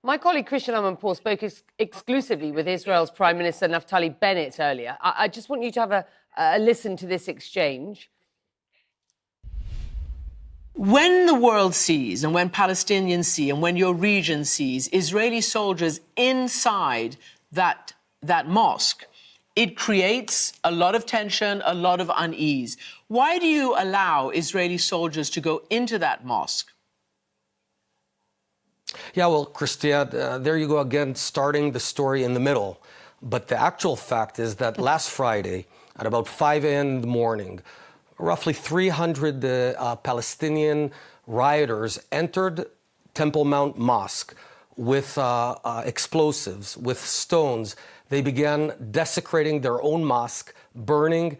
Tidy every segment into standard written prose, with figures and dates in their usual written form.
My colleague Christian Amanpour spoke exclusively with Israel's Prime Minister Naftali Bennett earlier. I just want you to have a listen to this exchange. When the world sees, and when Palestinians see, and when your region sees Israeli soldiers inside that mosque, it creates a lot of tension, a lot of unease. Why do you allow Israeli soldiers to go into that mosque? Yeah, well, Christian, there you go again, starting the story in the middle. But the actual fact is that last Friday, at about 5 a.m. in the morning, roughly 300 Palestinian rioters entered Temple Mount Mosque with explosives, with stones. They began desecrating their own mosque, burning,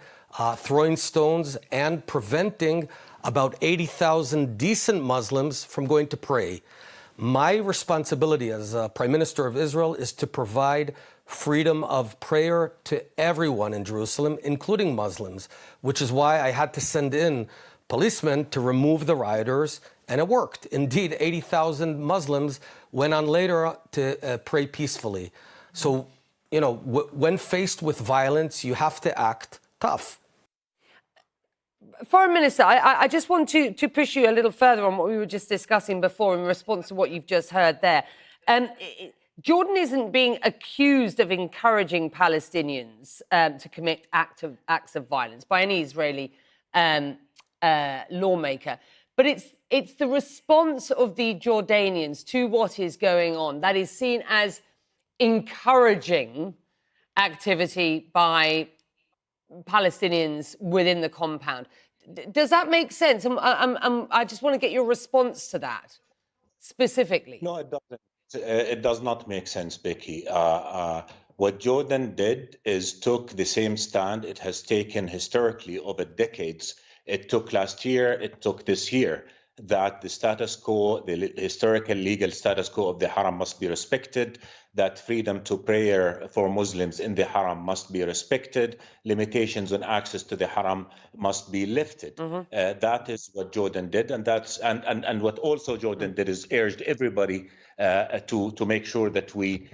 throwing stones, and preventing about 80,000 decent Muslims from going to pray. My responsibility as Prime Minister of Israel is to provide freedom of prayer to everyone in Jerusalem, including Muslims, which is why I had to send in policemen to remove the rioters, and it worked. Indeed, 80,000 Muslims went on later to pray peacefully. So, you know, when faced with violence, you have to act tough. Foreign Minister, I just want to push you a little further on what we were just discussing before in response to what you've just heard there. Jordan isn't being accused of encouraging Palestinians to commit acts of violence by any Israeli lawmaker. But it's the response of the Jordanians to what is going on that is seen as encouraging activity by Palestinians within the compound. Does that make sense? I just want to get your response to that specifically. No, it doesn't. It does not make sense, Beyki. What Jordan did is took the same stand it has taken historically over decades. It took last year, it took this year, that the status quo, the historical legal status quo of the Haram must be respected, that freedom to prayer for Muslims in the Haram must be respected, limitations on access to the Haram must be lifted. That is what Jordan did, and what also Jordan did is urged everybody to make sure that we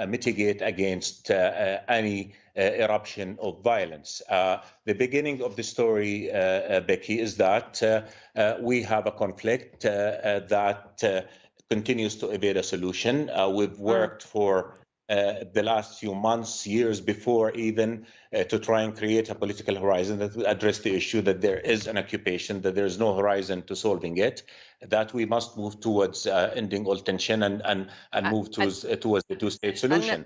mitigate against any eruption of violence. The beginning of the story, Beyki, is that we have a conflict that continues to evade a solution. We've worked for the last few months, years before even, to try and create a political horizon that will address the issue that there is an occupation, that there is no horizon to solving it, that we must move towards ending all tension and move towards the two-state solution.